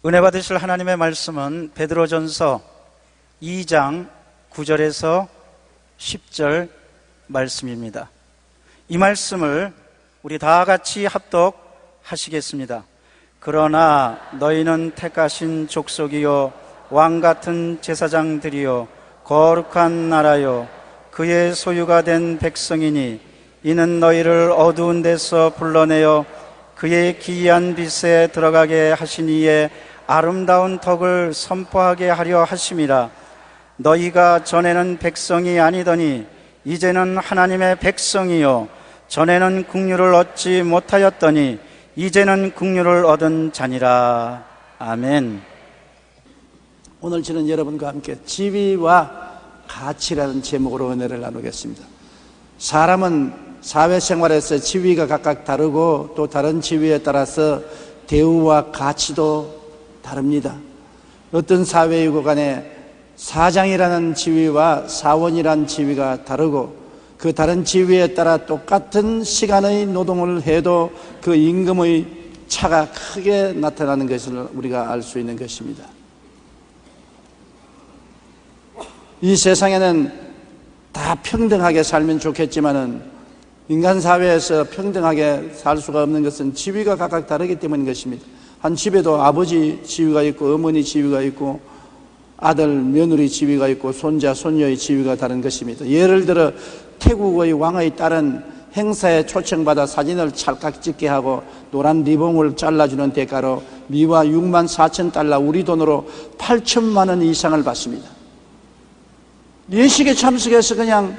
은혜 받으실 하나님의 말씀은 베드로전서 2장 9절에서 10절 말씀입니다. 이 말씀을 우리 다 같이 합독하시겠습니다. 그러나 너희는 택하신 족속이요 왕같은 제사장들이요 거룩한 나라요 그의 소유가 된 백성이니 이는 너희를 어두운 데서 불러내어 그의 기이한 빛에 들어가게 하신 이의 아름다운 덕을 선포하게 하려 하심이라. 너희가 전에는 백성이 아니더니 이제는 하나님의 백성이요 전에는 국류를 얻지 못하였더니 이제는 국류를 얻은 자니라. 아멘. 오늘 저는 여러분과 함께 지위와 가치라는 제목으로 은혜를 나누겠습니다. 사람은 사회생활에서 지위가 각각 다르고 또 다른 지위에 따라서 대우와 가치도 다릅니다. 어떤 사회이고 간에 사장이라는 지위와 사원이라는 지위가 다르고 그 다른 지위에 따라 똑같은 시간의 노동을 해도 그 임금의 차가 크게 나타나는 것을 우리가 알 수 있는 것입니다. 이 세상에는 다 평등하게 살면 좋겠지만은 인간 사회에서 평등하게 살 수가 없는 것은 지위가 각각 다르기 때문인 것입니다. 한 집에도 아버지 지위가 있고 어머니 지위가 있고 아들, 며느리 지위가 있고 손자, 손녀의 지위가 다른 것입니다. 예를 들어 태국의 왕의 딸은 행사에 초청받아 사진을 찰칵 찍게 하고 노란 리본을 잘라주는 대가로 미화 6만 4천 달러 우리 돈으로 8천만 원 이상을 받습니다. 예식에 참석해서 그냥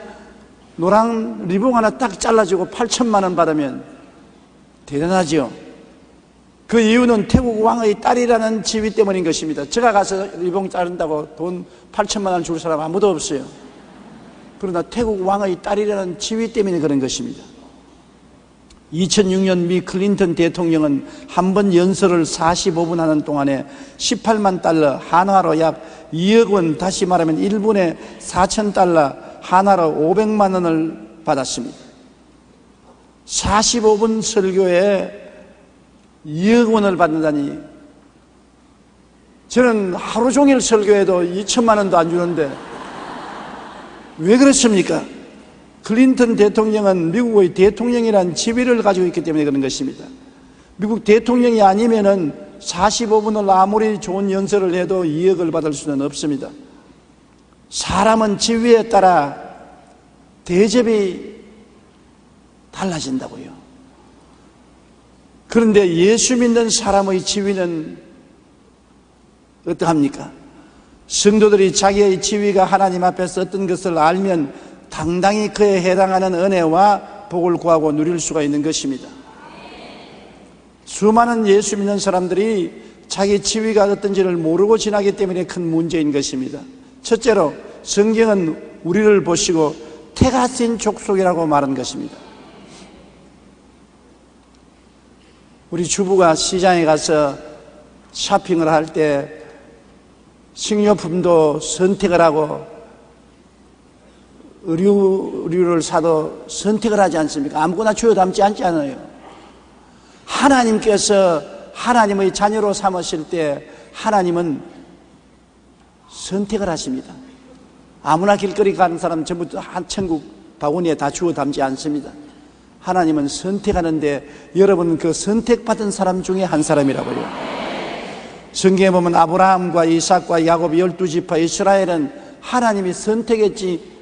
노란 리본 하나 딱 잘라주고 8천만 원 받으면 대단하죠. 그 이유는 태국 왕의 딸이라는 지위 때문인 것입니다. 제가 가서 리본 자른다고 돈 8천만 원 줄 사람 아무도 없어요. 그러나 태국 왕의 딸이라는 지위 때문에 그런 것입니다. 2006년 미 클린턴 대통령은 한 번 연설을 45분 하는 동안에 18만 달러, 한화로 약 2억 원, 다시 말하면 1분에 4천 달러, 한화로 500만 원을 받았습니다. 45분 설교에 2억 원을 받는다니, 저는 하루 종일 설교해도 2천만 원도 안 주는데 왜 그렇습니까? 클린턴 대통령은 미국의 대통령이라는 지위를 가지고 있기 때문에 그런 것입니다. 미국 대통령이 아니면은 45분을 아무리 좋은 연설을 해도 2억을 받을 수는 없습니다. 사람은 지위에 따라 대접이 달라진다고요. 그런데 예수 믿는 사람의 지위는 어떠합니까? 성도들이 자기의 지위가 하나님 앞에서 어떤 것을 알면 당당히 그에 해당하는 은혜와 복을 구하고 누릴 수가 있는 것입니다. 수많은 예수 믿는 사람들이 자기 지위가 어떤지를 모르고 지나기 때문에 큰 문제인 것입니다. 첫째로 성경은 우리를 보시고 택하신 족속이라고 말한 것입니다. 우리 주부가 시장에 가서 쇼핑을 할 때 식료품도 선택을 하고 의류를 사도 선택을 하지 않습니까? 아무거나 주워 담지 않잖아요. 하나님께서 하나님의 자녀로 삼으실 때 하나님은 선택을 하십니다. 아무나 길거리 가는 사람 전부 한 천국 바구니에 다 주워 담지 않습니다. 하나님은 선택하는데 여러분 그 선택받은 사람 중에 한 사람이라고요. 성경에 보면 아브라함과 이삭과 야곱 12지파 이스라엘은 하나님이 선택했지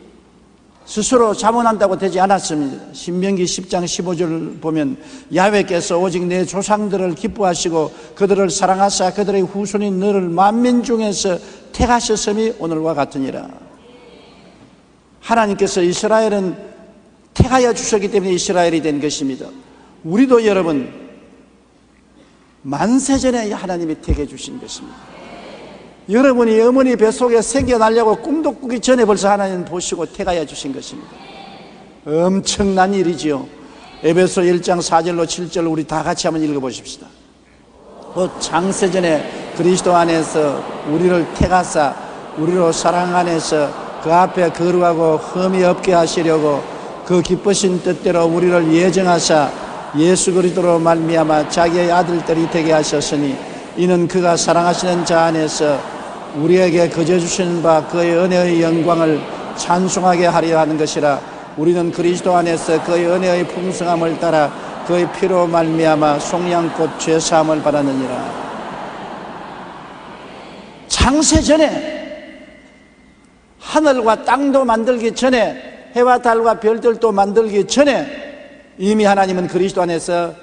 스스로 자문한다고 되지 않았습니다. 신명기 10장 15절을 보면 야훼께서 오직 내 조상들을 기뻐하시고 그들을 사랑하사 그들의 후손인 너를 만민 중에서 택하셨음이 오늘과 같으니라. 하나님께서 이스라엘은 택하여 주셨기 때문에 이스라엘이 된 것입니다. 우리도 여러분 만세전에 하나님이 택해 주신 것입니다. 여러분이 어머니 뱃속에 생겨나려고 꿈도 꾸기 전에 벌써 하나님 보시고 택하여 주신 것입니다. 엄청난 일이지요. 에베소 1장 4절로 7절 우리 다 같이 한번 읽어보십시다. 창세전에 그리스도 안에서 우리를 택하사 우리로 사랑 안에서 그 앞에 거룩하고 흠이 없게 하시려고 그 기쁘신 뜻대로 우리를 예정하사 예수 그리스도로 말미암아 자기의 아들들이 되게 하셨으니 이는 그가 사랑하시는 자 안에서 우리에게 거저 주시는 바 그의 은혜의 영광을 찬송하게 하려 하는 것이라. 우리는 그리스도 안에서 그의 은혜의 풍성함을 따라 그의 피로 말미암아 속량곧 죄사함을 받았느니라. 창세전에, 하늘과 땅도 만들기 전에, 해와 달과 별들도 만들기 전에 이미 하나님은 그리스도 안에서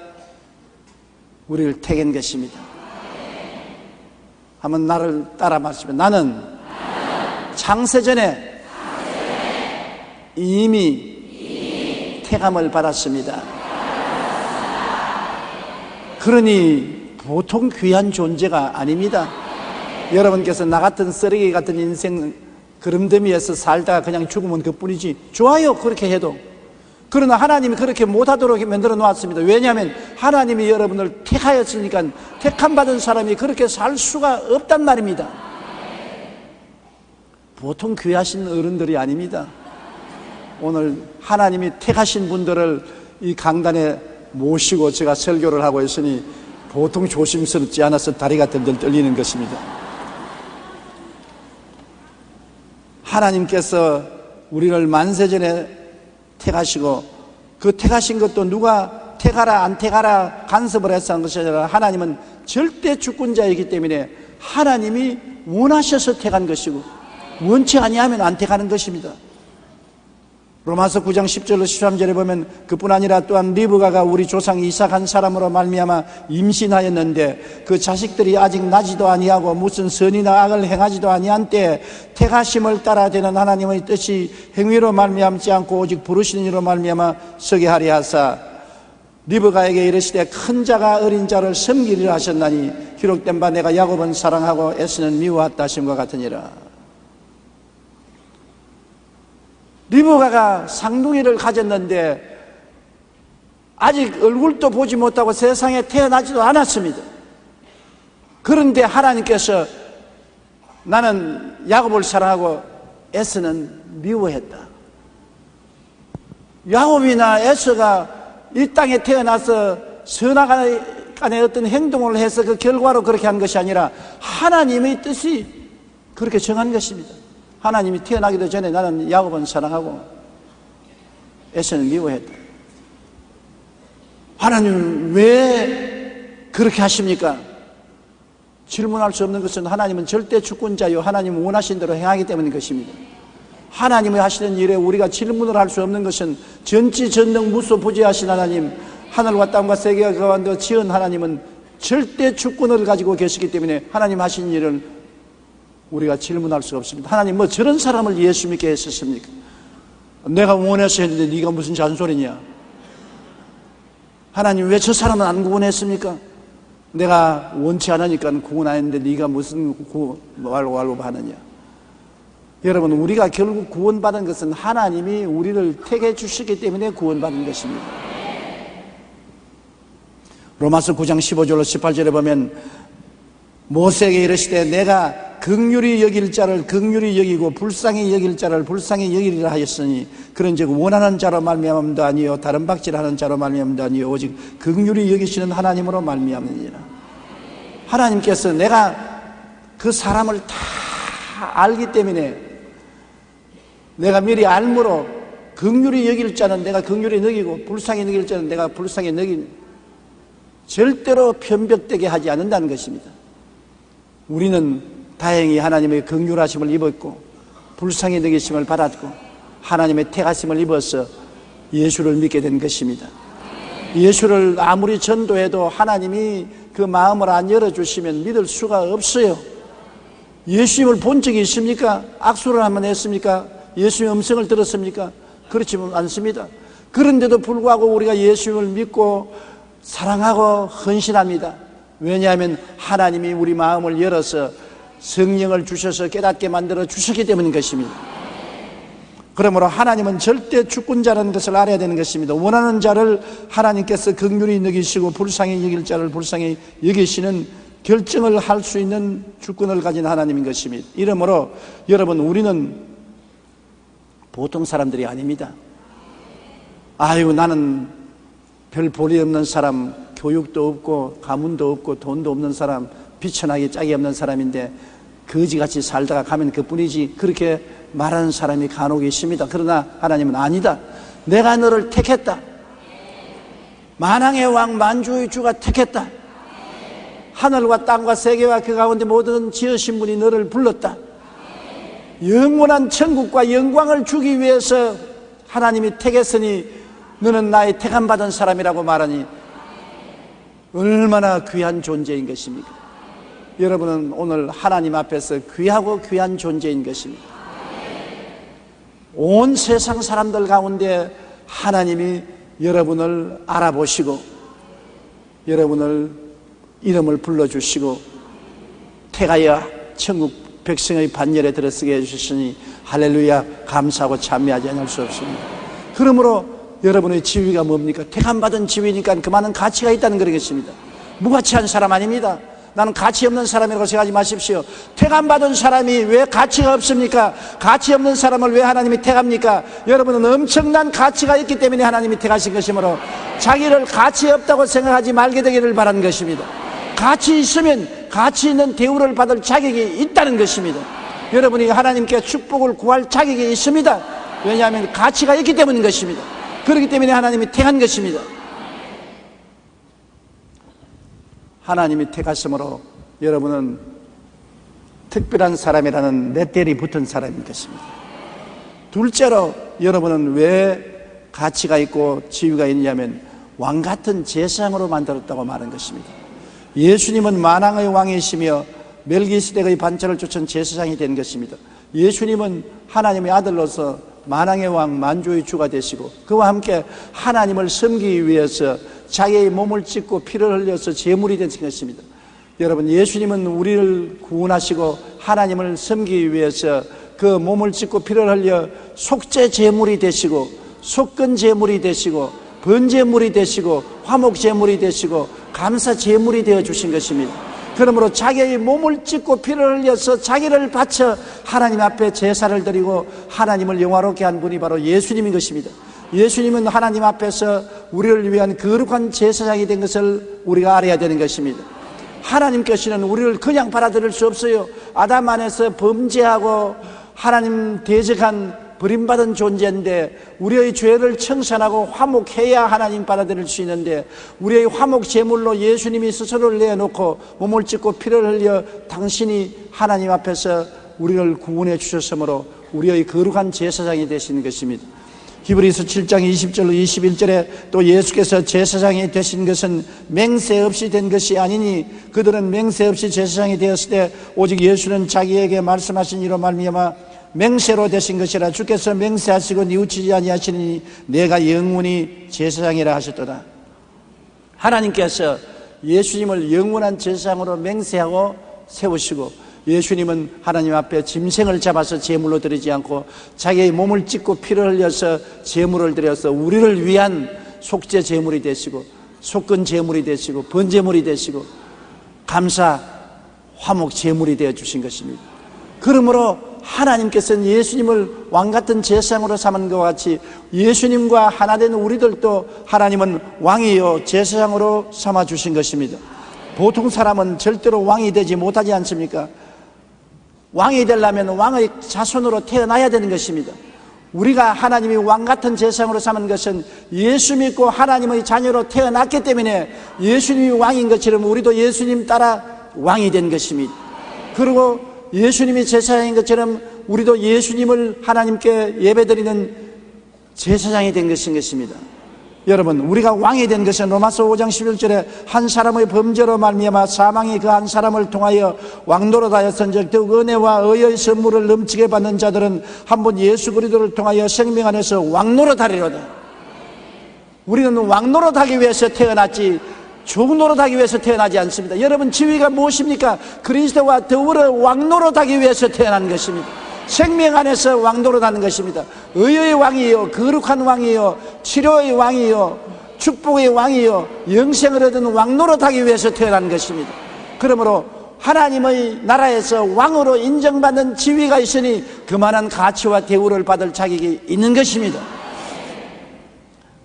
우리를 택한 것입니다. 한번 나를 따라 말씀해. 나는 창세전에 이미 택함을 받았습니다. 그러니 보통 귀한 존재가 아닙니다. 여러분께서 나 같은 쓰레기 같은 인생 그름더미에서 살다가 그냥 죽으면 그뿐이지. 좋아요, 그렇게 해도. 그러나 하나님이 그렇게 못하도록 만들어 놓았습니다. 왜냐하면 하나님이 여러분을 택하였으니까 택함 받은 사람이 그렇게 살 수가 없단 말입니다. 보통 귀하신 어른들이 아닙니다. 오늘 하나님이 택하신 분들을 이 강단에 모시고 제가 설교를 하고 있으니 보통 조심스럽지 않아서 다리가 덜덜 떨리는 것입니다. 하나님께서 우리를 만세전에 택하시고, 그 택하신 것도 누가 택하라 안 택하라 간섭을 해서 한 것이 아니라 하나님은 절대 주권자이기 때문에 하나님이 원하셔서 택한 것이고, 원치 아니하면 안 택하는 것입니다. 로마서 9장 10절로 13절에 보면 그뿐 아니라 또한 리브가가 우리 조상 이삭 한 사람으로 말미암아 임신하였는데 그 자식들이 아직 나지도 아니하고 무슨 선이나 악을 행하지도 아니한 때에 택하심을 따라 되는 하나님의 뜻이 행위로 말미암지 않고 오직 부르시는 이로 말미암아 서게 하리 하사 리브가에게 이르시되 큰 자가 어린 자를 섬기리라 하셨나니 기록된 바 내가 야곱은 사랑하고 에서는 미워하다 하심과 같으니라. 리브가가 쌍둥이를 가졌는데 아직 얼굴도 보지 못하고 세상에 태어나지도 않았습니다. 그런데 하나님께서 나는 야곱을 사랑하고 에서는 미워했다. 야곱이나 에서가 이 땅에 태어나서 선악간의 어떤 행동을 해서 그 결과로 그렇게 한 것이 아니라 하나님의 뜻이 그렇게 정한 것입니다. 하나님이 태어나기도 전에 나는 야곱은 사랑하고 에서는 미워했다. 하나님은 왜 그렇게 하십니까? 질문할 수 없는 것은 하나님은 절대 주권자요 하나님은 원하신 대로 행하기 때문인 것입니다. 하나님이 하시는 일에 우리가 질문을 할 수 없는 것은 전지전능 무소부지하신 하나님, 하늘과 땅과 세계가 가운데 지은 하나님은 절대 주권을 가지고 계시기 때문에 하나님 하신 일을 우리가 질문할 수 없습니다. 하나님 뭐 저런 사람을 예수 믿게 했었습니까? 내가 원해서 했는데 네가 무슨 잔소리냐? 하나님 왜 저 사람은 안 구원했습니까? 내가 원치 않으니까 구원 안 했는데 네가 무슨 말로 하느냐? 여러분, 우리가 결국 구원받은 것은 하나님이 우리를 택해 주시기 때문에 구원받은 것입니다. 로마서 9장 15절로 18절에 보면 모세에게 이르시되 내가 긍휼히 여길 자를 긍휼히 여기고 불쌍히 여길 자를 불쌍히 여기리라 하였으니 그런즉 원하는 자로 말미암음도 아니요 다른 박질하는 자로 말미암음도 아니요 오직 긍휼히 여기시는 하나님으로 말미암느니라. 하나님께서 내가 그 사람을 다 알기 때문에 내가 미리 알므로 긍휼히 여길 자는 내가 긍휼히 여기고 불쌍히 여길 자는 내가 불쌍히 여긴, 절대로 편벽되게 하지 않는다는 것입니다. 우리는 다행히 하나님의 긍휼하심을 입었고 불쌍히 여기심을 받았고 하나님의 택하심을 입어서 예수를 믿게 된 것입니다. 예수를 아무리 전도해도 하나님이 그 마음을 안 열어주시면 믿을 수가 없어요. 예수님을 본 적이 있습니까? 악수를 한번 했습니까? 예수님의 음성을 들었습니까? 그렇지 않습니다. 그런데도 불구하고 우리가 예수님을 믿고 사랑하고 헌신합니다. 왜냐하면 하나님이 우리 마음을 열어서 성령을 주셔서 깨닫게 만들어 주셨기 때문인 것입니다. 그러므로 하나님은 절대 주권자라는 것을 알아야 되는 것입니다. 원하는 자를 하나님께서 긍휼히 여기시고 불쌍히 여길 자를 불쌍히 여기시는 결정을 할 수 있는 주권을 가진 하나님인 것입니다. 이러므로 여러분, 우리는 보통 사람들이 아닙니다. 아유, 나는 별 볼이 없는 사람, 교육도 없고 가문도 없고 돈도 없는 사람, 비천하기 짝이 없는 사람인데 거지같이 살다가 가면 그뿐이지, 그렇게 말하는 사람이 간혹 있습니다. 그러나 하나님은 아니다. 내가 너를 택했다. 만왕의 왕 만주의 주가 택했다. 하늘과 땅과 세계와 그 가운데 모든 지으신 분이 너를 불렀다. 영원한 천국과 영광을 주기 위해서 하나님이 택했으니 너는 나의 택함받은 사람이라고 말하니 얼마나 귀한 존재인 것입니까? 여러분은 오늘 하나님 앞에서 귀하고 귀한 존재인 것입니다. 온 세상 사람들 가운데 하나님이 여러분을 알아보시고 여러분을 이름을 불러주시고 택하여 천국 백성의 반열에 들어서게 해주시니 할렐루야, 감사하고 찬미하지 않을 수 없습니다. 그러므로 여러분의 지위가 뭡니까? 택함받은 지위니까 그 많은 가치가 있다는 거겠습니다. 무가치한 사람 아닙니다. 나는 가치 없는 사람이라고 생각하지 마십시오. 택함받은 사람이 왜 가치가 없습니까? 가치 없는 사람을 왜 하나님이 택합니까? 여러분은 엄청난 가치가 있기 때문에 하나님이 택하신 것이므로 자기를 가치 없다고 생각하지 말게 되기를 바라는 것입니다. 가치 있으면 가치 있는 대우를 받을 자격이 있다는 것입니다. 여러분이 하나님께 축복을 구할 자격이 있습니다. 왜냐하면 가치가 있기 때문인 것입니다. 그렇기 때문에 하나님이 택한 것입니다. 하나님이 택하심으로 여러분은 특별한 사람이라는 레벨이 붙은 사람인 것입니다. 둘째로 여러분은 왜 가치가 있고 지위가 있냐면 왕같은 제사장으로 만들었다고 말한 것입니다. 예수님은 만왕의 왕이시며 멜기세덱의 반차를 쫓은 제사장이 된 것입니다. 예수님은 하나님의 아들로서 만왕의 왕 만주의 주가 되시고 그와 함께 하나님을 섬기기 위해서 자기의 몸을 찢고 피를 흘려서 제물이 된 것입니다. 여러분, 예수님은 우리를 구원하시고 하나님을 섬기기 위해서 그 몸을 찢고 피를 흘려 속죄 제물이 되시고 속건 제물이 되시고 번제물이 되시고 화목 제물이 되시고 감사 제물이 되어 주신 것입니다. 그러므로 자기의 몸을 찢고 피를 흘려서 자기를 바쳐 하나님 앞에 제사를 드리고 하나님을 영화롭게 한 분이 바로 예수님인 것입니다. 예수님은 하나님 앞에서 우리를 위한 거룩한 제사장이 된 것을 우리가 알아야 되는 것입니다. 하나님께서는 우리를 그냥 받아들일 수 없어요. 아담 안에서 범죄하고 하나님 대적한 버림받은 존재인데 우리의 죄를 청산하고 화목해야 하나님 받아들일 수 있는데 우리의 화목 제물로 예수님이 스스로를 내놓고 몸을 찢고 피를 흘려 당신이 하나님 앞에서 우리를 구원해 주셨으므로 우리의 거룩한 제사장이 되시는 것입니다. 히브리서 7장 20절로 21절에 또 예수께서 제사장이 되신 것은 맹세 없이 된 것이 아니니 그들은 맹세 없이 제사장이 되었을 때 오직 예수는 자기에게 말씀하신 이로 말미암아 맹세로 되신 것이라. 주께서 맹세하시고 뉘우치지 아니하시니 내가 영원히 제사장이라 하셨도다. 하나님께서 예수님을 영원한 제사장으로 맹세하고 세우시고 예수님은 하나님 앞에 짐승을 잡아서 제물로 드리지 않고 자기의 몸을 찢고 피를 흘려서 제물을 드려서 우리를 위한 속죄 제물이 되시고 속건 제물이 되시고 번제물이 되시고 감사 화목 제물이 되어 주신 것입니다. 그러므로 하나님께서는 예수님을 왕같은 제사장으로 삼은 것과 같이 예수님과 하나 된 우리들도 하나님은 왕이요 제사장으로 삼아 주신 것입니다. 보통 사람은 절대로 왕이 되지 못하지 않습니까? 왕이 되려면 왕의 자손으로 태어나야 되는 것입니다. 우리가 하나님이 왕같은 제사장으로 삼은 것은 예수 믿고 하나님의 자녀로 태어났기 때문에 예수님이 왕인 것처럼 우리도 예수님 따라 왕이 된 것입니다. 그리고 예수님이 제사장인 것처럼 우리도 예수님을 하나님께 예배드리는 제사장이 된 것입니다. 여러분, 우리가 왕이 된 것은 로마서 5장 11절에 한 사람의 범죄로 말미암아 사망이 그 한 사람을 통하여 왕노릇 하였은즉 더욱 은혜와 의의 선물을 넘치게 받는 자들은 한번 예수 그리스도를 통하여 생명 안에서 왕노릇 하리로다. 우리는 왕노릇 하기 위해서 태어났지 종노릇 하기 위해서 태어나지 않습니다. 여러분, 지위가 무엇입니까? 그리스도와 더불어 왕노릇 하기 위해서 태어난 것입니다. 생명 안에서 왕노릇 하는 것입니다. 의의 왕이요 거룩한 왕이요 치료의 왕이요 축복의 왕이요 영생을 얻은 왕노릇 하기 위해서 태어난 것입니다. 그러므로 하나님의 나라에서 왕으로 인정받는 지위가 있으니 그만한 가치와 대우를 받을 자격이 있는 것입니다.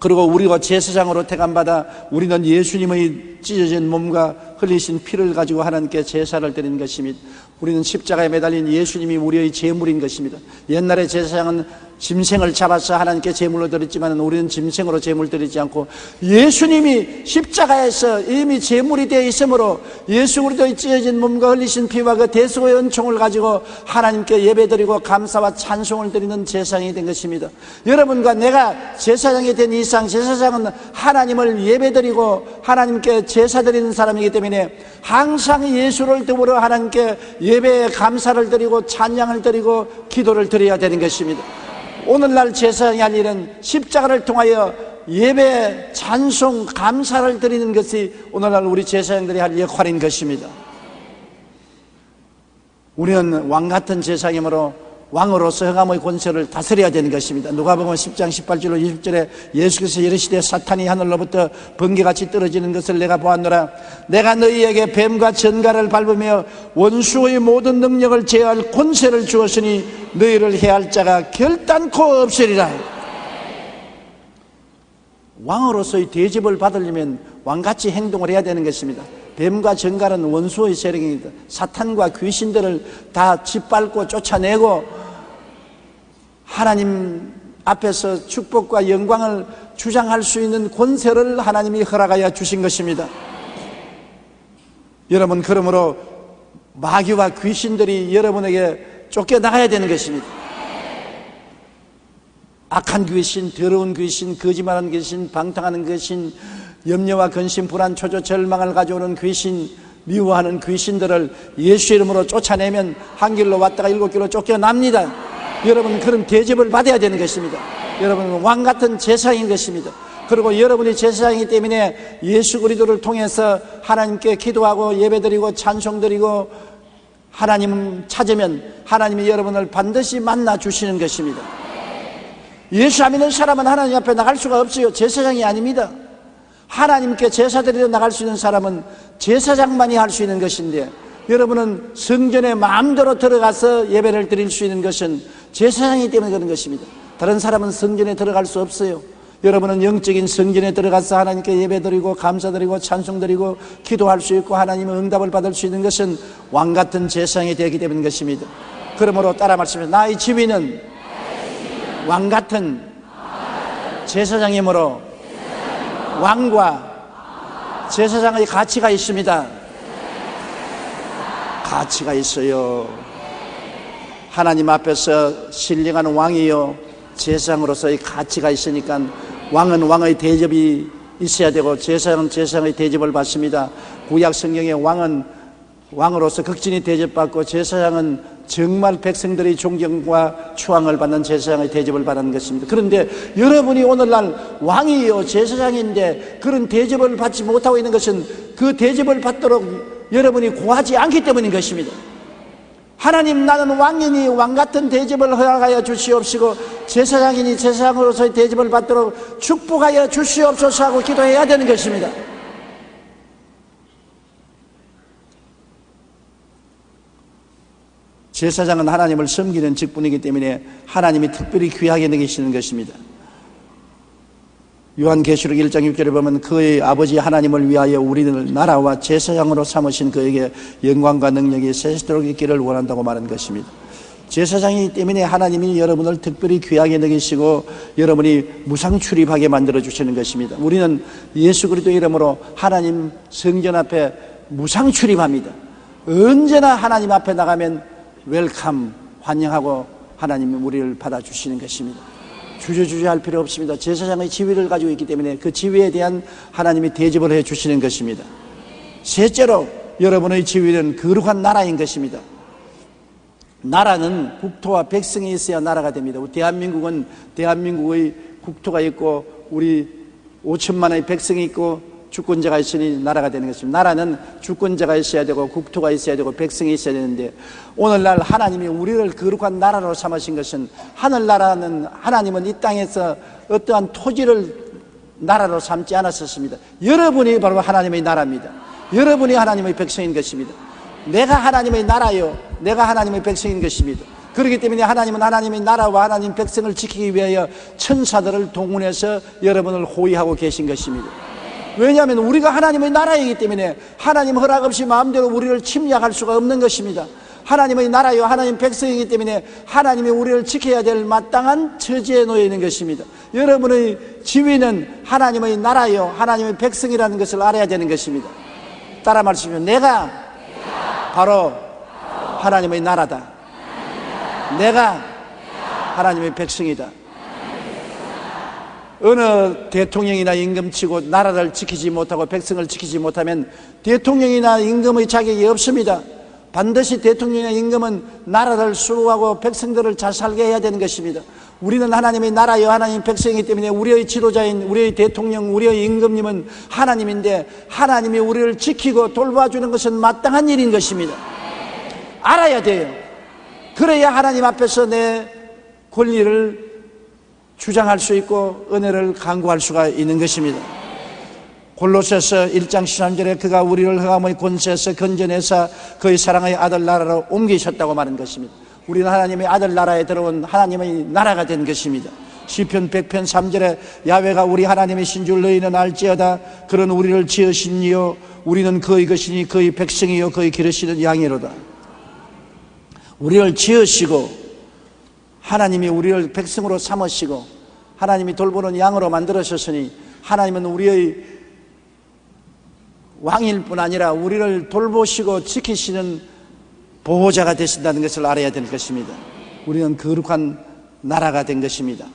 그리고 우리가 제사장으로 택함받아 우리는 예수님의 찢어진 몸과 흘리신 피를 가지고 하나님께 제사를 드리는 것입니다. 우리는 십자가에 매달린 예수님이 우리의 제물인 것입니다. 옛날에 제사장은 짐승을 잡아서 하나님께 제물로 드렸지만 우리는 짐승으로 제물 드리지 않고 예수님이 십자가에서 이미 제물이 되어 있으므로 예수 그리스도의 찢어진 몸과 흘리신 피와 그 대속의 은총을 가지고 하나님께 예배드리고 감사와 찬송을 드리는 제사장이 된 것입니다. 여러분과 내가 제사장이 된 이상 제사장은 하나님을 예배드리고 하나님께 제사드리는 사람이기 때문에 항상 예수를 더불어 하나님께 예배에 감사를 드리고 찬양을 드리고 기도를 드려야 되는 것입니다. 오늘날 제사장이 할 일은 십자가를 통하여 예배, 찬송, 감사를 드리는 것이 오늘날 우리 제사장들이 할 역할인 것입니다. 우리는 왕같은 제사장이므로 왕으로서 흑암의 권세를 다스려야 되는 것입니다. 누가복음 10장 18절로 20절에 예수께서 이르시되 사탄이 하늘로부터 번개같이 떨어지는 것을 내가 보았노라. 내가 너희에게 뱀과 전갈을 밟으며 원수의 모든 능력을 제어할 권세를 주었으니 너희를 해할 자가 결단코 없으리라. 왕으로서의 대접을 받으려면 왕같이 행동을 해야 되는 것입니다. 뱀과 전갈은 원수의 세력입니다. 사탄과 귀신들을 다 짓밟고 쫓아내고 하나님 앞에서 축복과 영광을 주장할 수 있는 권세를 하나님이 허락하여 주신 것입니다. 여러분, 그러므로 마귀와 귀신들이 여러분에게 쫓겨나가야 되는 것입니다. 악한 귀신, 더러운 귀신, 거짓말하는 귀신, 방탕하는 귀신, 염려와 근심, 불안, 초조, 절망을 가져오는 귀신, 미워하는 귀신들을 예수 이름으로 쫓아내면 한 길로 왔다가 7길로 쫓겨납니다. 여러분, 그런 대접을 받아야 되는 것입니다. 여러분은 왕같은 제사장인 것입니다. 그리고 여러분이 제사장이기 때문에 예수 그리스도를 통해서 하나님께 기도하고 예배드리고 찬송드리고 하나님 찾으면 하나님이 여러분을 반드시 만나 주시는 것입니다. 예수 안 믿는 사람은 하나님 앞에 나갈 수가 없어요. 제사장이 아닙니다. 하나님께 제사드리러 나갈 수 있는 사람은 제사장만이 할 수 있는 것인데, 여러분은 성전에 마음대로 들어가서 예배를 드릴 수 있는 것은 제사장이기 때문에 그런 것입니다. 다른 사람은 성전에 들어갈 수 없어요. 여러분은 영적인 성전에 들어가서 하나님께 예배드리고 감사드리고 찬송드리고 기도할 수 있고 하나님의 응답을 받을 수 있는 것은 왕같은 제사장이 되기 때문인 것입니다. 그러므로 따라 말씀해서 나의 지위는 왕같은 제사장이므로 왕과 제사장의 가치가 있습니다. 가치가 있어요. 하나님 앞에서 신령한 왕이요 제사장으로서의 가치가 있으니까 왕은 왕의 대접이 있어야 되고 제사장은 제사장의 대접을 받습니다. 구약 성경에 왕은 왕으로서 극진히 대접받고 제사장은 정말 백성들의 존경과 추앙을 받는 제사장의 대접을 받는 것입니다. 그런데 여러분이 오늘날 왕이요 제사장인데 그런 대접을 받지 못하고 있는 것은 그 대접을 받도록 여러분이 구하지 않기 때문인 것입니다. 하나님, 나는 왕이니 왕같은 대접을 허락하여 주시옵시고 제사장이니 제사장으로서의 대접을 받도록 축복하여 주시옵소서 하고 기도해야 되는 것입니다. 제사장은 하나님을 섬기는 직분이기 때문에 하나님이 특별히 귀하게 여기시는 것입니다. 요한계시록 1장 6절에 보면 그의 아버지 하나님을 위하여 우리를 나라와 제사장으로 삼으신 그에게 영광과 능력이 세세토록 있기를 원한다고 말한 것입니다. 제사장이기 때문에 하나님이 여러분을 특별히 귀하게 여기시고 여러분이 무상출입하게 만들어 주시는 것입니다. 우리는 예수 그리스도 이름으로 하나님 성전 앞에 무상출입합니다. 언제나 하나님 앞에 나가면 웰컴, 환영하고 하나님이 우리를 받아주시는 것입니다. 주저할 필요 없습니다. 제사장의 지위를 가지고 있기 때문에 그 지위에 대한 하나님이 대접을 해주시는 것입니다. 셋째로 여러분의 지위는 거룩한 나라인 것입니다. 나라는 국토와 백성이 있어야 나라가 됩니다. 대한민국은 대한민국의 국토가 있고 우리 5천만의 백성이 있고 주권자가 있으니 나라가 되는 것입니다. 나라는 주권자가 있어야 되고 국토가 있어야 되고 백성이 있어야 되는데 오늘날 하나님이 우리를 거룩한 나라로 삼으신 것은 하늘나라는 하나님은 이 땅에서 어떠한 토지를 나라로 삼지 않았었습니다. 여러분이 바로 하나님의 나라입니다. 여러분이 하나님의 백성인 것입니다. 내가 하나님의 나라요 내가 하나님의 백성인 것입니다. 그렇기 때문에 하나님은 하나님의 나라와 하나님 백성을 지키기 위하여 천사들을 동원해서 여러분을 호위하고 계신 것입니다. 왜냐하면 우리가 하나님의 나라이기 때문에 하나님 허락 없이 마음대로 우리를 침략할 수가 없는 것입니다. 하나님의 나라요 하나님 백성이기 때문에 하나님이 우리를 지켜야 될 마땅한 처지에 놓여 있는 것입니다. 여러분의 지위는 하나님의 나라요 하나님의 백성이라는 것을 알아야 되는 것입니다. 따라 말씀하시면 내가 바로 하나님의 나라다. 내가 하나님의 백성이다. 어느 대통령이나 임금치고 나라를 지키지 못하고 백성을 지키지 못하면 대통령이나 임금의 자격이 없습니다. 반드시 대통령이나 임금은 나라를 수호하고 백성들을 잘 살게 해야 되는 것입니다. 우리는 하나님의 나라여 하나님 백성이기 때문에 우리의 지도자인 우리의 대통령, 우리의 임금님은 하나님인데 하나님이 우리를 지키고 돌봐주는 것은 마땅한 일인 것입니다. 알아야 돼요. 그래야 하나님 앞에서 내 권리를 주장할 수 있고 은혜를 강구할 수가 있는 것입니다. 골로새서 1장 13절에 그가 우리를 흑암의 권세에서 건져내사 그의 사랑의 아들 나라로 옮기셨다고 말한 것입니다. 우리는 하나님의 아들 나라에 들어온 하나님의 나라가 된 것입니다. 시편 100편 3절에 야훼가 우리 하나님이신 줄 너희는 알지어다. 그는 우리를 지으신 이요 우리는 그의 것이니 그의 백성이요 그의 기르시는 양이로다. 우리를 지으시고 하나님이 우리를 백성으로 삼으시고 하나님이 돌보는 양으로 만들어셨으니 하나님은 우리의 왕일 뿐 아니라 우리를 돌보시고 지키시는 보호자가 되신다는 것을 알아야 될 것입니다. 우리는 거룩한 나라가 된 것입니다.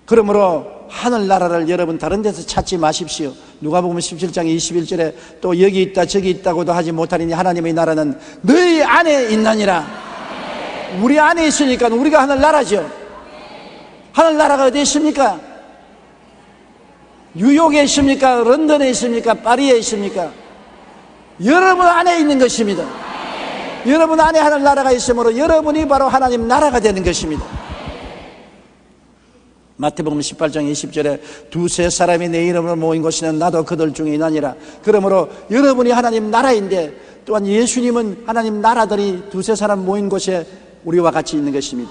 그러므로 하늘나라를 여러분 다른 데서 찾지 마십시오. 누가복음 17장 21절에 또 여기 있다 저기 있다고도 하지 못하리니 하나님의 나라는 너희 안에 있느니라. 우리 안에 있으니까 우리가 하늘나라죠. 하늘나라가 어디 있습니까? 뉴욕에 있습니까? 런던에 있습니까? 파리에 있습니까? 여러분 안에 있는 것입니다. 여러분 안에 하늘나라가 있으므로 여러분이 바로 하나님 나라가 되는 것입니다. 마태복음 18장 20절에 두세 사람이 내 이름으로 모인 곳에는 나도 그들 중에 있나니라. 그러므로 여러분이 하나님 나라인데 또한 예수님은 하나님 나라들이 두세 사람 모인 곳에 우리와 같이 있는 것입니다.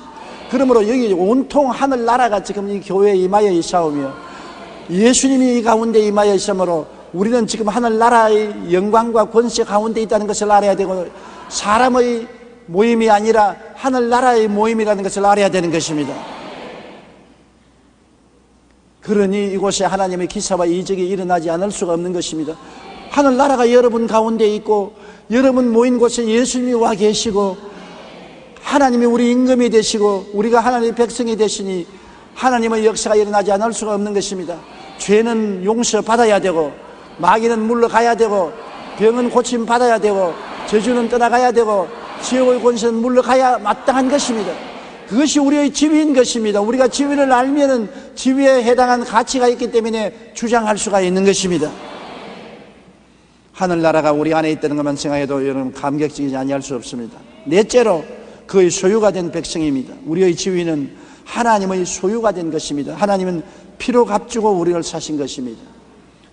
그러므로 여기 온통 하늘나라가 지금 이 교회에 임하여 있사오며 예수님이 이 가운데 임하여 있으므로 우리는 지금 하늘나라의 영광과 권세 가운데 있다는 것을 알아야 되고 사람의 모임이 아니라 하늘나라의 모임이라는 것을 알아야 되는 것입니다. 그러니 이곳에 하나님의 기사와 이적이 일어나지 않을 수가 없는 것입니다. 하늘나라가 여러분 가운데 있고 여러분 모인 곳에 예수님이 와 계시고 하나님이 우리 임금이 되시고 우리가 하나님의 백성이 되시니 하나님의 역사가 일어나지 않을 수가 없는 것입니다. 죄는 용서받아야 되고 마귀는 물러가야 되고 병은 고침 받아야 되고 저주는 떠나가야 되고 지옥의 권세는 물러가야 마땅한 것입니다. 그것이 우리의 지위인 것입니다. 우리가 지위를 알면은 지위에 해당한 가치가 있기 때문에 주장할 수가 있는 것입니다. 하늘나라가 우리 안에 있다는 것만 생각해도 여러분 감격적이지 아니할 수 없습니다. 넷째로 그의 소유가 된 백성입니다. 우리의 지위는 하나님의 소유가 된 것입니다. 하나님은 피로 값주고 우리를 사신 것입니다.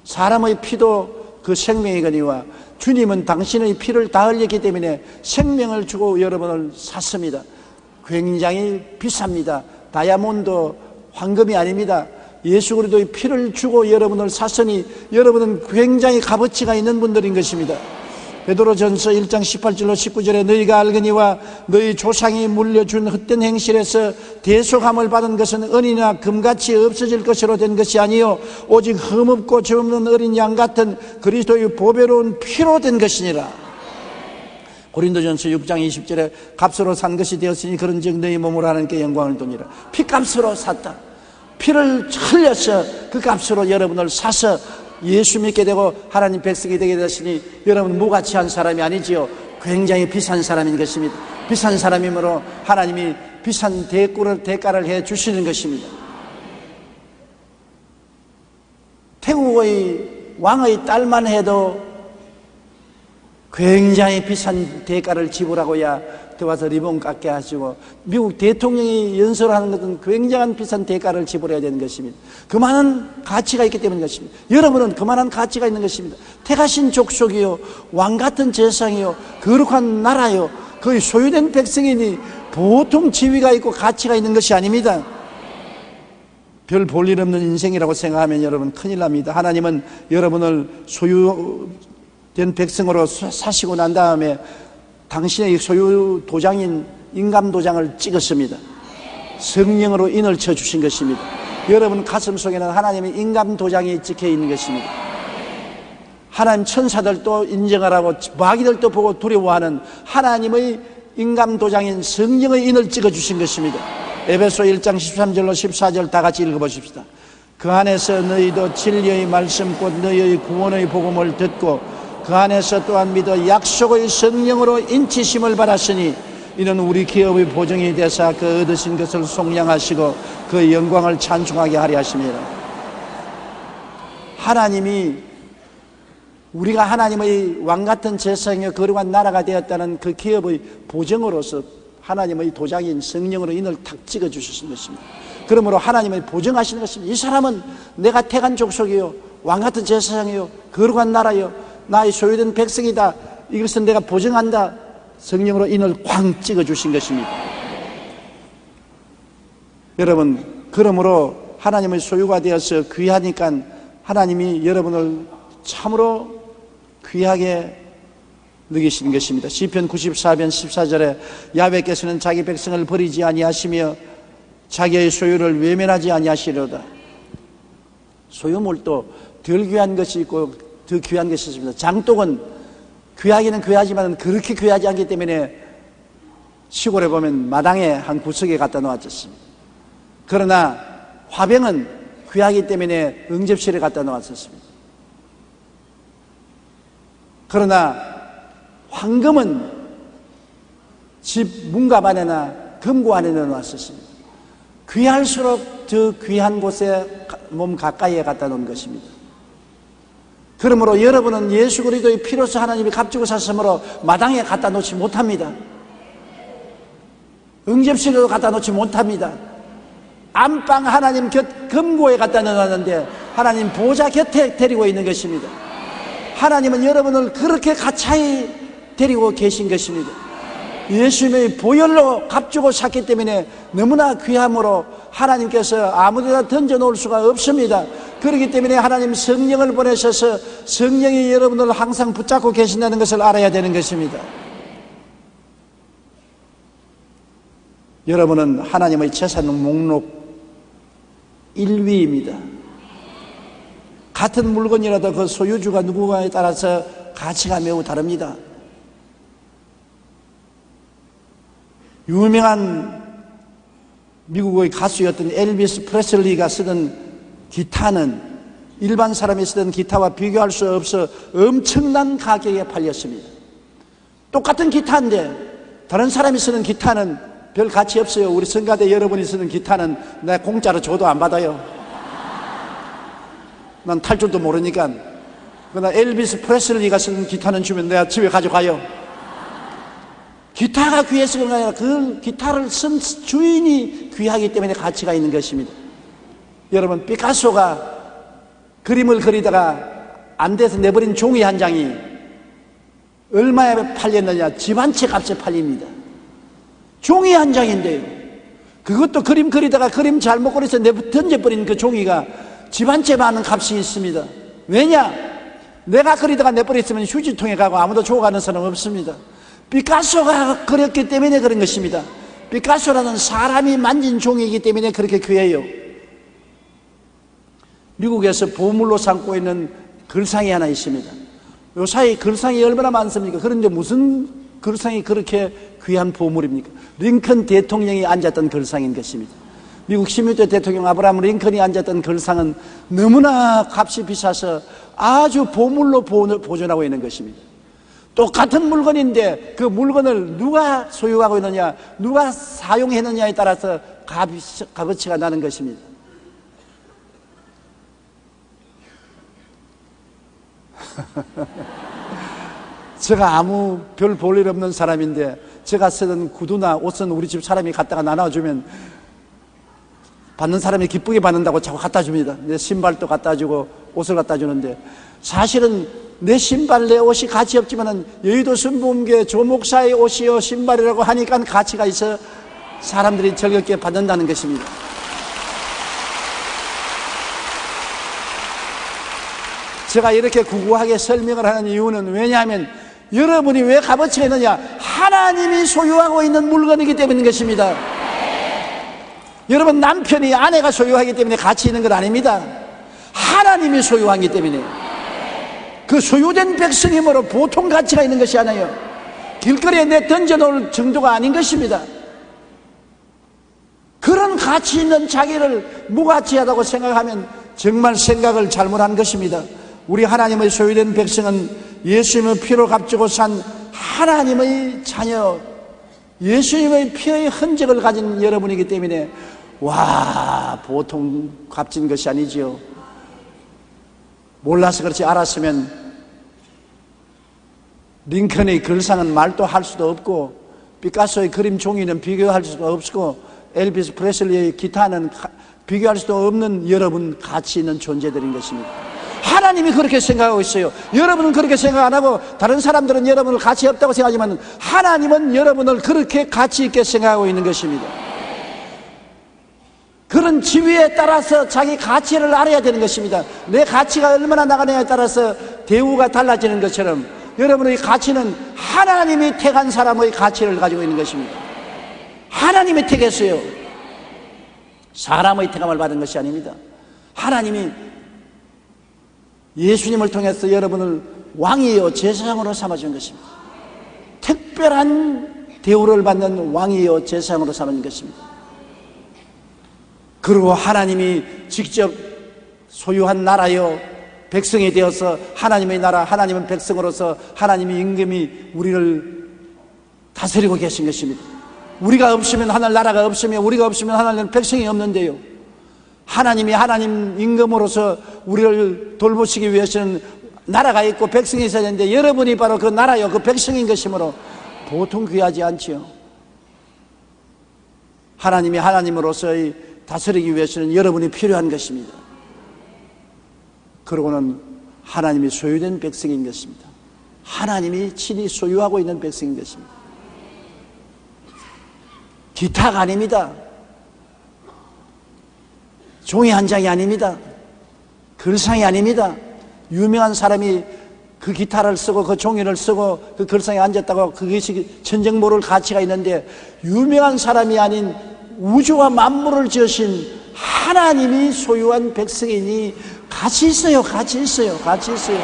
사람의 피도 그 생명이거니와 주님은 당신의 피를 다 흘렸기 때문에 생명을 주고 여러분을 샀습니다. 굉장히 비쌉니다. 다이아몬드, 황금이 아닙니다. 예수 그리스도의 피를 주고 여러분을 샀으니 여러분은 굉장히 값어치가 있는 분들인 것입니다. 베드로전서 1장 18절로 19절에 너희가 알거니와 너희 조상이 물려준 헛된 행실에서 대속함을 받은 것은 은이나 금같이 없어질 것으로 된 것이 아니요 오직 흠없고 죄없는 어린 양 같은 그리스도의 보배로운 피로 된 것이니라. 고린도전서 6장 20절에 값으로 산 것이 되었으니 그런즉 너희 몸으로 하나님께 영광을 돌리라. 피값으로 샀다. 피를 흘려서 그 값으로 여러분을 사서 예수 믿게 되고 하나님 백성이 되게 되시니 여러분 무가치한 사람이 아니지요. 굉장히 비싼 사람인 것입니다. 비싼 사람이므로 하나님이 비싼 대가를 해 주시는 것입니다. 태국의 왕의 딸만 해도 굉장히 비싼 대가를 지불하고야 들어와서 리본 깎게 하시고 미국 대통령이 연설하는 것은 굉장한 비싼 대가를 지불해야 되는 것입니다. 그만한 가치가 있기 때문인 것입니다. 여러분은 그만한 가치가 있는 것입니다. 택하신 족속이요 왕같은 재상이요 거룩한 나라요 거의 소유된 백성이니 보통 지위가 있고 가치가 있는 것이 아닙니다. 별 볼 일 없는 인생이라고 생각하면 여러분 큰일 납니다. 하나님은 여러분을 소유된 백성으로 사시고 난 다음에 당신의 소유 도장인 인감 도장을 찍었습니다. 성령으로 인을 쳐주신 것입니다. 여러분 가슴 속에는 하나님의 인감 도장이 찍혀 있는 것입니다. 하나님 천사들도 인정하라고 마귀들도 보고 두려워하는 하나님의 인감 도장인 성령의 인을 찍어주신 것입니다. 에베소 1장 13절로 14절 다 같이 읽어보십시다. 그 안에서 너희도 진리의 말씀 곧 너희의 구원의 복음을 듣고 그 안에서 또한 믿어 약속의 성령으로 인치심을 받았으니 이는 우리 기업의 보증이 되사 그 얻으신 것을 속량하시고 그 영광을 찬송하게 하려 하심이라. 하나님이 우리가 하나님의 왕같은 제사장이여 거룩한 나라가 되었다는 그 기업의 보증으로서 하나님의 도장인 성령으로 인을 탁 찍어주셨는 것입니다. 그러므로 하나님의 보증하시는 것입니다. 이 사람은 내가 택한 족속이요 왕같은 제사장이요 거룩한 나라요 나의 소유된 백성이다. 이것은 내가 보증한다. 성령으로 인을 쾅 찍어주신 것입니다. 여러분 그러므로 하나님의 소유가 되어서 귀하니까 하나님이 여러분을 참으로 귀하게 느끼시는 것입니다. 시편 94편 14절에 야훼께서는 자기 백성을 버리지 아니하시며 자기의 소유를 외면하지 아니하시려다. 소유물도 덜 귀한 것이 있고 더 귀한 것이 있습니다. 장독은 귀하기는 귀하지만 그렇게 귀하지 않기 때문에 시골에 보면 마당에 한 구석에 갖다 놓았었습니다. 그러나 화병은 귀하기 때문에 응접실에 갖다 놓았었습니다. 그러나 황금은 집 문갑 안에나 금고 안에 넣어놨었습니다. 귀할수록 더 귀한 곳에 몸 가까이에 갖다 놓은 것입니다. 그러므로 여러분은 예수 그리스도의 피로서 하나님이 값주고 사심으로 마당에 갖다 놓지 못합니다. 응접실에도 갖다 놓지 못합니다. 안방 하나님 곁 금고에 갖다 넣어놨는데 하나님 보좌 곁에 데리고 있는 것입니다. 하나님은 여러분을 그렇게 가차히 데리고 계신 것입니다. 예수님의 보혈로 값주고 샀기 때문에 너무나 귀함으로 하나님께서 아무데나 던져놓을 수가 없습니다. 그렇기 때문에 하나님 성령을 보내셔서 성령이 여러분을 항상 붙잡고 계신다는 것을 알아야 되는 것입니다. 여러분은 하나님의 재산 목록 1위입니다. 같은 물건이라도 그 소유주가 누구냐에 따라서 가치가 매우 다릅니다. 유명한 미국의 가수였던 엘비스 프레슬리가 쓰던 기타는 일반 사람이 쓰던 기타와 비교할 수 없어 엄청난 가격에 팔렸습니다. 똑같은 기타인데 다른 사람이 쓰는 기타는 별 가치 없어요. 우리 성가대 여러분이 쓰는 기타는 내가 공짜로 줘도 안 받아요. 난 탈 줄도 모르니까. 그러나 엘비스 프레슬리가 쓰는 기타는 주면 내가 집에 가져가요. 기타가 귀해서 그런 게 아니라 그 기타를 쓴 주인이 귀하기 때문에 가치가 있는 것입니다. 여러분 피카소가 그림을 그리다가 안 돼서 내버린 종이 한 장이 얼마에 팔렸느냐? 집 한 채 값에 팔립니다. 종이 한 장인데요. 그것도 그림 그리다가 그림 잘못 그려서 던져버린 그 종이가 집 한 채 많은 값이 있습니다. 왜냐? 내가 그리다가 내버렸으면 휴지통에 가고 아무도 줘가는 사람 없습니다. 피카소가 그렸기 때문에 그런 것입니다. 피카소라는 사람이 만진 종이기 때문에 그렇게 귀해요. 미국에서 보물로 삼고 있는 글상이 하나 있습니다. 요사이 글상이 얼마나 많습니까? 그런데 무슨 글상이 그렇게 귀한 보물입니까? 링컨 대통령이 앉았던 글상인 것입니다. 미국 16대 대통령 아브라함 링컨이 앉았던 글상은 너무나 값이 비싸서 아주 보물로 보존하고 있는 것입니다. 똑같은 물건인데 그 물건을 누가 소유하고 있느냐, 누가 사용했느냐에 따라서 값어치가 나는 것입니다. 제가 아무 별 볼 일 없는 사람인데 제가 쓰던 구두나 옷은 우리 집 사람이 갖다가 나눠주면 받는 사람이 기쁘게 받는다고 자꾸 갖다 줍니다. 내 신발도 갖다 주고 옷을 갖다 주는데 사실은 내 신발, 내 옷이 가치 없지만은 여의도 순복음교회 조목사의 옷이요 신발이라고 하니까 가치가 있어 사람들이 즐겁게 받는다는 것입니다. 제가 이렇게 구구하게 설명을 하는 이유는 왜냐하면 여러분이 왜 값어치가 있느냐? 하나님이 소유하고 있는 물건이기 때문인 것입니다. 여러분, 남편이 아내가 소유하기 때문에 가치 있는 것 아닙니다. 하나님이 소유하기 때문에. 그 소유된 백성이므로 보통 가치가 있는 것이 아니에요. 길거리에 내 던져놓을 정도가 아닌 것입니다. 그런 가치 있는 자기를 무가치하다고 생각하면 정말 생각을 잘못한 것입니다. 우리 하나님의 소유된 백성은 예수님의 피로 값주고 산 하나님의 자녀, 예수님의 피의 흔적을 가진 여러분이기 때문에 와, 보통 값진 것이 아니지요. 몰라서 그렇지, 알았으면 링컨의 글상은 말도 할 수도 없고 피카소의 그림 종이는 비교할 수도 없고 엘비스 프레슬리의 기타는 비교할 수도 없는 여러분 가치 있는 존재들인 것입니다. 하나님이 그렇게 생각하고 있어요. 여러분은 그렇게 생각 안 하고 다른 사람들은 여러분을 가치 없다고 생각하지만 하나님은 여러분을 그렇게 가치 있게 생각하고 있는 것입니다. 그런 지위에 따라서 자기 가치를 알아야 되는 것입니다. 내 가치가 얼마나 나가느냐에 따라서 대우가 달라지는 것처럼 여러분의 가치는 하나님이 택한 사람의 가치를 가지고 있는 것입니다. 하나님이 택했어요. 사람의 택함을 받은 것이 아닙니다. 하나님이 예수님을 통해서 여러분을 왕이요 제사장으로 삼아준 것입니다. 특별한 대우를 받는 왕이요 제사장으로 삼아준 것입니다. 그리고 하나님이 직접 소유한 나라요 백성이 되어서 하나님의 나라, 하나님은 백성으로서 하나님의 임금이 우리를 다스리고 계신 것입니다. 우리가 없으면 하늘나라가 없으며 우리가 없으면 하나님 백성이 없는데요, 하나님이 하나님 임금으로서 우리를 돌보시기 위해서는 나라가 있고 백성이 있어야 되는데 여러분이 바로 그 나라요 그 백성인 것이므로 보통 귀하지 않지요. 하나님이 하나님으로서의 다스리기 위해서는 여러분이 필요한 것입니다. 그러고는 하나님이 소유된 백성인 것입니다. 하나님이 친히 소유하고 있는 백성인 것입니다. 기타가 아닙니다. 종이 한 장이 아닙니다. 글상이 아닙니다. 유명한 사람이 그 기타를 쓰고 그 종이를 쓰고 그 글상에 앉았다고 그것이 천정 모를 가치가 있는데 유명한 사람이 아닌 우주와 만물을 지으신 하나님이 소유한 백성이니 가치 있어요. 가치 있어요. 가치 있어요.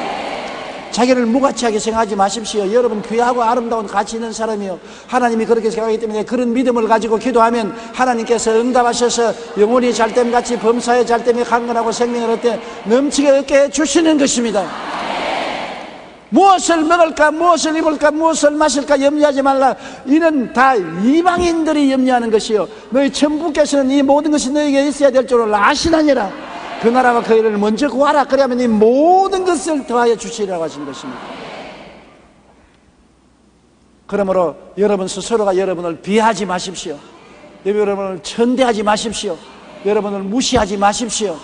자기를 무가치하게 생각하지 마십시오. 여러분 귀하고 아름다운 가치 있는 사람이요, 하나님이 그렇게 생각하기 때문에 그런 믿음을 가지고 기도하면 하나님께서 응답하셔서 영원히 잘됨같이 범사에 잘됨에 강건하고 생명을 얻게 넘치게 얻게 해주시는 것입니다. 무엇을 먹을까, 무엇을 입을까, 무엇을 마실까 염려하지 말라. 이는 다 이방인들이 염려하는 것이요, 너희 천부께서는 이 모든 것이 너에게 있어야 될 줄을 아시나니라. 그 나라가 그 일을 먼저 구하라. 그러면 이 모든 것을 더하여 주시리라고 하신 것입니다. 그러므로 여러분 스스로가 여러분을 비하지 마십시오. 여러분을 천대하지 마십시오. 여러분을 무시하지 마십시오.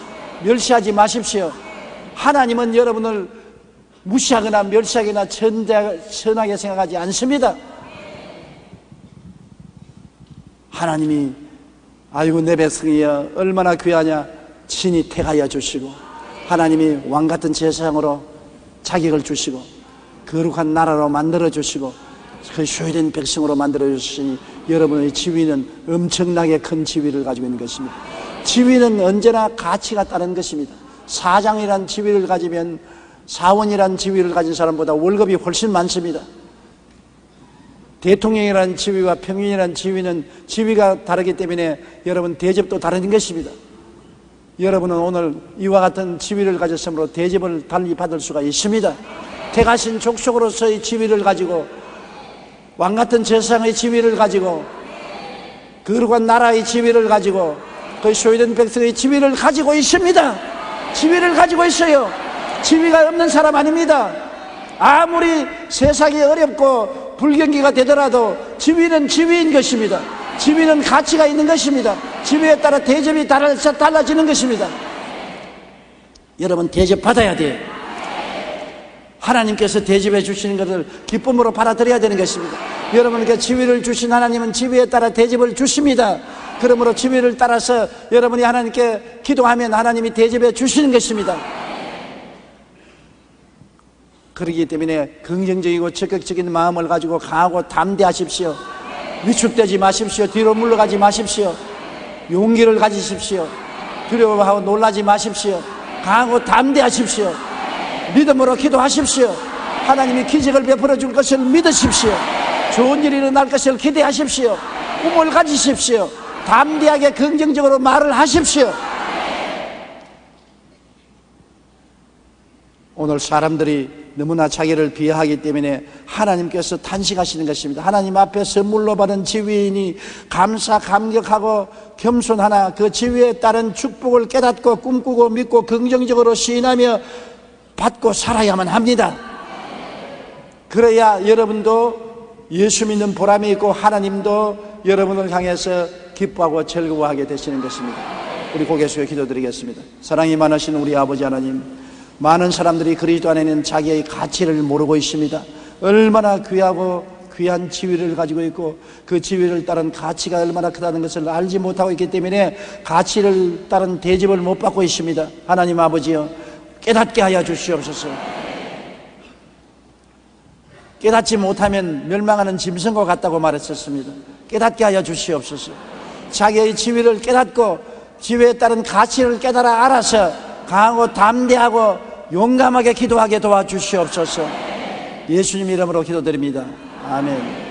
멸시하지 마십시오. 하나님은 여러분을 무시하거나 멸시하거나 천하게 생각하지 않습니다. 하나님이 아이고 내 백성이여 얼마나 귀하냐 친히 택하여 주시고 하나님이 왕같은 제사장으로 자격을 주시고 거룩한 나라로 만들어 주시고 그 소유된 백성으로 만들어 주시니 여러분의 지위는 엄청나게 큰 지위를 가지고 있는 것입니다. 지위는 언제나 가치가 따른 것입니다. 사장이란 지위를 가지면 사원이란 지위를 가진 사람보다 월급이 훨씬 많습니다. 대통령이라는 지위와 평균이라는 지위는 지위가 다르기 때문에 여러분 대접도 다른 것입니다. 여러분은 오늘 이와 같은 지위를 가졌으므로 대접을 달리 받을 수가 있습니다. 택하신 족속으로서의 지위를 가지고 왕같은 제사장의 지위를 가지고 거룩한 나라의 지위를 가지고 그 소유된 백성의 지위를 가지고 있습니다. 지위를 가지고 있어요. 지위가 없는 사람 아닙니다. 아무리 세상이 어렵고 불경기가 되더라도 지위는 지위인 것입니다. 지위는 가치가 있는 것입니다. 지위에 따라 대접이 달라지는 것입니다. 여러분 대접 받아야 돼요. 하나님께서 대접해 주시는 것을 기쁨으로 받아들여야 되는 것입니다. 여러분에게 지위를 주신 하나님은 지위에 따라 대접을 주십니다. 그러므로 지위를 따라서 여러분이 하나님께 기도하면 하나님이 대접해 주시는 것입니다. 그렇기 때문에 긍정적이고 적극적인 마음을 가지고 강하고 담대하십시오. 위축되지 마십시오. 뒤로 물러가지 마십시오. 용기를 가지십시오. 두려워하고 놀라지 마십시오. 강하고 담대하십시오. 믿음으로 기도하십시오. 하나님이 기적을 베풀어 줄 것을 믿으십시오. 좋은 일이 일어날 것을 기대하십시오. 꿈을 가지십시오. 담대하게 긍정적으로 말을 하십시오. 오늘 사람들이 너무나 자기를 비하하기 때문에 하나님께서 탄식하시는 것입니다. 하나님 앞에 선물로 받은 지위이니 감사 감격하고 겸손하나 그 지위에 따른 축복을 깨닫고 꿈꾸고 믿고 긍정적으로 시인하며 받고 살아야만 합니다. 그래야 여러분도 예수 믿는 보람이 있고 하나님도 여러분을 향해서 기뻐하고 즐거워하게 되시는 것입니다. 우리 고개 숙여 기도드리겠습니다. 사랑이 많으신 우리 아버지 하나님, 많은 사람들이 그리스도 안에 있는 자기의 가치를 모르고 있습니다. 얼마나 귀하고 귀한 지위를 가지고 있고 그 지위를 따른 가치가 얼마나 크다는 것을 알지 못하고 있기 때문에 가치를 따른 대접을 못 받고 있습니다. 하나님 아버지여, 깨닫게 하여 주시옵소서. 깨닫지 못하면 멸망하는 짐승과 같다고 말했었습니다. 깨닫게 하여 주시옵소서. 자기의 지위를 깨닫고 지위에 따른 가치를 깨달아 알아서 강하고 담대하고 용감하게 기도하게 도와주시옵소서. 예수님 이름으로 기도드립니다. 아멘.